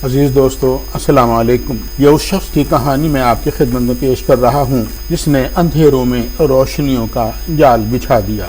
عزیز دوستو السلام علیکم۔ یہ اس شخص کی کہانی میں آپ کی خدمت میں پیش کر رہا ہوں جس نے اندھیروں میں روشنیوں کا جال بچھا دیا۔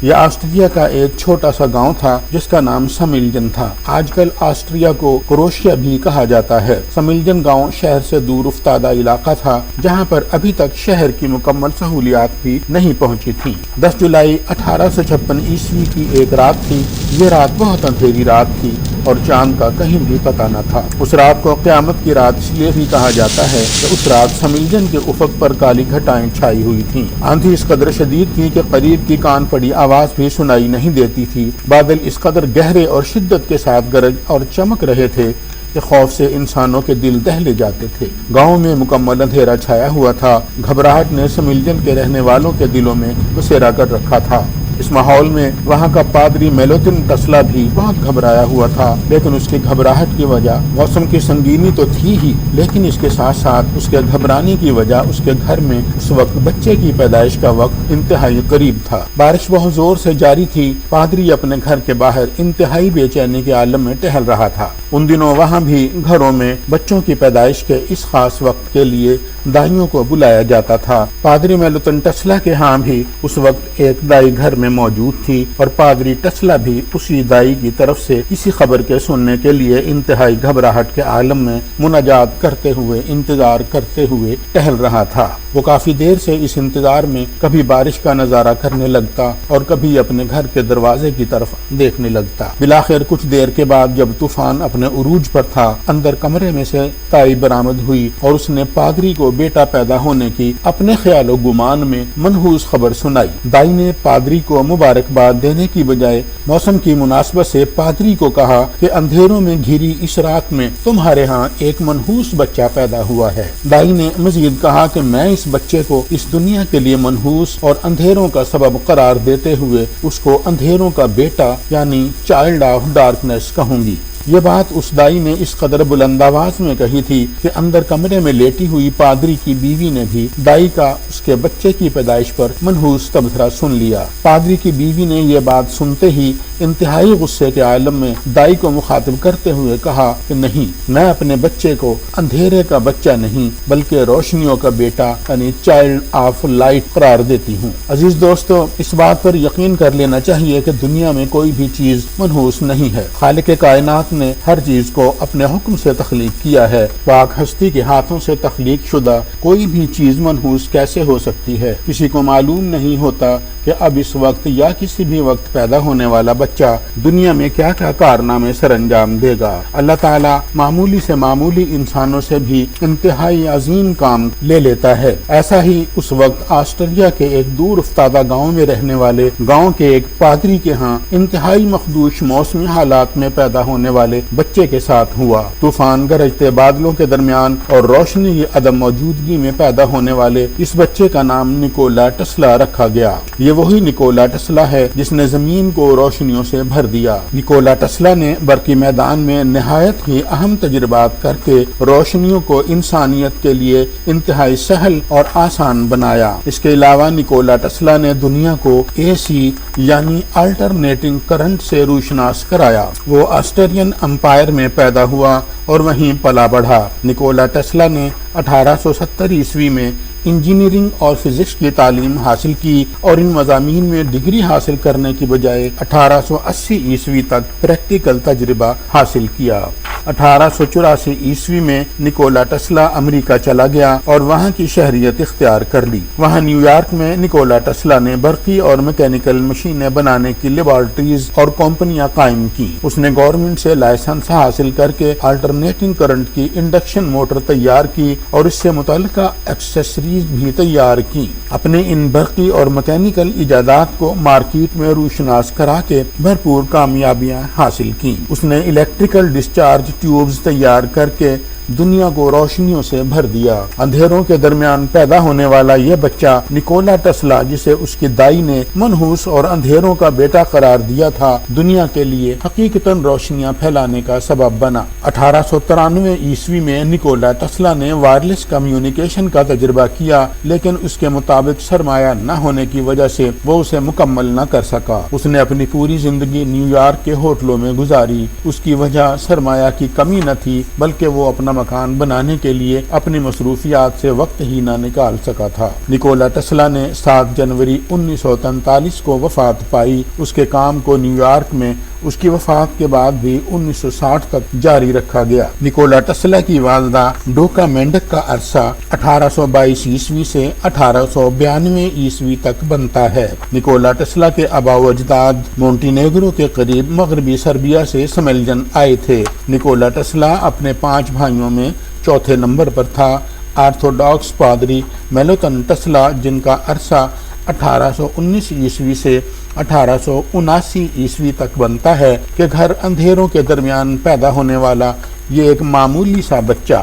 یہ آسٹریا کا ایک چھوٹا سا گاؤں تھا جس کا نام سملجن تھا۔ آج کل آسٹریا کو کروشیا بھی کہا جاتا ہے۔ سملجن گاؤں شہر سے دور افتادہ علاقہ تھا جہاں پر ابھی تک شہر کی مکمل سہولیات بھی نہیں پہنچی تھیں۔ 10 جولائی 1856 عیسوی کی ایک رات تھی۔ یہ رات بہت اندھیری رات تھی اور چاند کا کہیں بھی پتہ نہ تھا۔ اس رات کو قیامت کی رات اس لیے بھی کہا جاتا ہے کہ اس رات سملجن کے افق پر کالی گھٹائیں چھائی ہوئی تھیں۔ آندھی اس قدر شدید تھی کہ قریب کی کان پڑی آواز بھی سنائی نہیں دیتی تھی۔ بادل اس قدر گہرے اور شدت کے ساتھ گرج اور چمک رہے تھے کہ خوف سے انسانوں کے دل دہلے جاتے تھے۔ گاؤں میں مکمل اندھیرا چھایا ہوا تھا۔ گھبراہٹ نے سملجن کے رہنے والوں کے دلوں میں بسیرا کر رکھا تھا۔ اس ماحول میں وہاں کا پادری میلوتن ٹسلا بھی بہت گھبرایا ہوا تھا، لیکن اس کی گھبراہٹ کی وجہ موسم کی سنگینی تو تھی ہی، لیکن اس کے ساتھ ساتھ اس کے گھبرانے کی وجہ اس کے گھر میں اس وقت بچے کی پیدائش کا وقت انتہائی قریب تھا۔ بارش بہت زور سے جاری تھی۔ پادری اپنے گھر کے باہر انتہائی بے چینی کے عالم میں ٹہل رہا تھا۔ ان دنوں وہاں بھی گھروں میں بچوں کی پیدائش کے اس خاص وقت کے لیے دائیوں کو بلایا جاتا تھا۔ پادری میلوتن ٹسلا کے ہاں بھی اس وقت ایک دائی گھر میں موجود تھی اور پادری ٹسلا بھی اسی دائی کی طرف سے کسی خبر کے سننے کے لیے انتہائی گھبراہٹ کے عالم میں مناجات کرتے ہوئے انتظار کرتے ہوئے ٹہل رہا تھا۔ وہ کافی دیر سے اس انتظار میں کبھی بارش کا نظارہ کرنے لگتا اور کبھی اپنے گھر کے دروازے کی طرف دیکھنے لگتا۔ بالآخر کچھ دیر کے بعد جب طوفان اپنے عروج پر تھا، اندر کمرے میں سے دائی برآمد ہوئی اور اس نے پادری کو بیٹا پیدا ہونے کی اپنے خیال و گمان میں منحوس خبر سنائی۔ دائی نے پادری کو مبارکباد دینے کی بجائے موسم کی مناسبت سے پادری کو کہا کہ اندھیروں میں گھری اس رات میں تمہارے ہاں ایک منحوس بچہ پیدا ہوا ہے۔ دائی نے مزید کہا کہ میں اس بچے کو اس دنیا کے لیے منحوس اور اندھیروں کا سبب قرار دیتے ہوئے اس کو اندھیروں کا بیٹا یعنی چائلڈ آف ڈارکنیس کہوں گی۔ یہ بات اس دائی نے اس قدر بلند آواز میں کہی تھی کہ اندر کمرے میں لیٹی ہوئی پادری کی بیوی نے بھی دائی کا اس کے بچے کی پیدائش پر منحوس تبصرہ سن لیا۔ پادری کی بیوی نے یہ بات سنتے ہی انتہائی غصے کے عالم میں دائی کو مخاطب کرتے ہوئے کہا کہ نہیں، میں اپنے بچے کو اندھیرے کا بچہ نہیں بلکہ روشنیوں کا بیٹا یعنی چائلڈ آف لائٹ قرار دیتی ہوں۔ عزیز دوستو، اس بات پر یقین کر لینا چاہیے کہ دنیا میں کوئی بھی چیز منحوس نہیں ہے۔ خالق کائنات نے ہر چیز کو اپنے حکم سے تخلیق کیا ہے۔ پاک ہستی کے ہاتھوں سے تخلیق شدہ کوئی بھی چیز منحوس کیسے ہو سکتی ہے؟ کسی کو معلوم نہیں ہوتا کہ اب اس وقت یا کسی بھی وقت پیدا ہونے والا بچہ دنیا میں کیا کیا کارنامے سر انجام دے گا۔ اللہ تعالیٰ معمولی سے معمولی انسانوں سے بھی انتہائی عظیم کام لے لیتا ہے۔ ایسا ہی اس وقت آسٹریا کے ایک دور افتادہ گاؤں میں رہنے والے گاؤں کے ایک پادری کے ہاں انتہائی مخدوش موسمی حالات میں پیدا ہونے والے بچے کے ساتھ ہوا۔ طوفان گرجتے بادلوں کے درمیان اور روشنی کی عدم موجودگی میں پیدا ہونے والے اس بچے کا نام نکولا ٹسلا رکھا گیا۔ یہ وہی نکولا ٹسلا ہے جس نے زمین کو روشنیوں سے بھر دیا۔ نکولا ٹسلا نے برقی میدان میں نہایت ہی اہم تجربات کر کے روشنیوں کو انسانیت کے لیے انتہائی سہل اور آسان بنایا۔ اس کے علاوہ نکولا ٹسلا نے دنیا کو AC یعنی الٹرنیٹنگ کرنٹ سے روشناس کرایا۔ وہ آسٹرین امپائر میں پیدا ہوا اور وہیں پلا بڑھا۔ نکولا ٹسلا نے 1870 عیسوی میں انجینئرنگ اور فزکس کی تعلیم حاصل کی اور ان مضامین میں ڈگری حاصل کرنے کی بجائے 1880 عیسوی تک پریکٹیکل تجربہ حاصل کیا۔ 1884 عیسوی میں نکولا ٹسلا امریکہ چلا گیا اور وہاں کی شہریت اختیار کر لی۔ وہاں نیو یارک میں نکولا ٹسلا نے برقی اور میکینیکل مشینیں بنانے کی لیبارٹریز اور کمپنیاں قائم کی۔ اس نے گورنمنٹ سے لائسنس حاصل کر کے الٹرنیٹنگ کرنٹ کی انڈکشن موٹر تیار کی اور اس سے متعلقہ ایکسیسریز بھی تیار کی۔ اپنے ان برقی اور میکینیکل ایجادات کو مارکیٹ میں روشناس کرا کے بھرپور کامیابیاں حاصل کی۔ اس نے الیکٹریکل ڈسچارج ٹیوبز تیار کر کے دنیا کو روشنیوں سے بھر دیا۔ اندھیروں کے درمیان پیدا ہونے والا یہ بچہ نکولا ٹسلا، جسے اس کی دائی نے منحوس اور اندھیروں کا بیٹا قرار دیا تھا، دنیا کے لیے حقیقتاً روشنیاں پھیلانے کا سبب بنا۔ 1893 عیسوی میں نکولا ٹسلا نے وائرلیس کمیونیکیشن کا تجربہ کیا، لیکن اس کے مطابق سرمایہ نہ ہونے کی وجہ سے وہ اسے مکمل نہ کر سکا۔ اس نے اپنی پوری زندگی نیو یارک کے ہوٹلوں میں گزاری۔ اس کی وجہ سرمایہ کی کمی نہ تھی، بلکہ وہ اپنا مکان بنانے کے لیے اپنی مصروفیات سے وقت ہی نہ نکال سکا تھا۔ نکولا ٹسلا نے 7 جنوری 1943 کو وفات پائی۔ اس کے کام کو نیو یارک میں اس کی وفات کے بعد بھی 1960 تک جاری رکھا گیا۔ نکولا ٹسلا کی والدہ ڈوکا مینڈک کا عرصہ 1822 عیسوی سے 1892 عیسوی تک بنتا ہے۔ نکولا ٹسلا کے آباء و اجداد مونٹینیگرو کے قریب مغربی سربیا سے سمیلجن آئے تھے۔ نکولا ٹسلا اپنے 5 بھائیوں میں چوتھے نمبر پر تھا۔ آرتھوڈاکس پادری میلوتن ٹسلا، جن کا عرصہ 1819 عیسوی سے 1879 عیسوی تک بنتا ہے، کہ گھر اندھیروں کے درمیان پیدا ہونے والا یہ ایک معمولی سا بچہ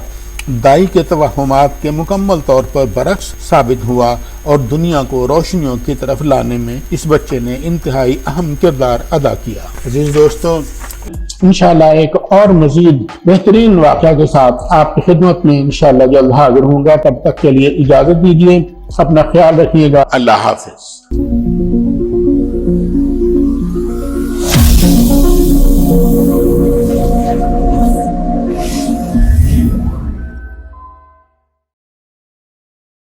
دائی کے توہمات کے مکمل طور پر برعکس ثابت ہوا، اور دنیا کو روشنیوں کی طرف لانے میں اس بچے نے انتہائی اہم کردار ادا کیا۔ عزیز دوستو، انشاءاللہ ایک اور مزید بہترین واقعہ کے ساتھ آپ کی خدمت میں انشاءاللہ جلد حاضر ہوں گا۔ تب تک کے لیے اجازت دیجیے، اپنا خیال رکھیے گا۔ اللہ حافظ۔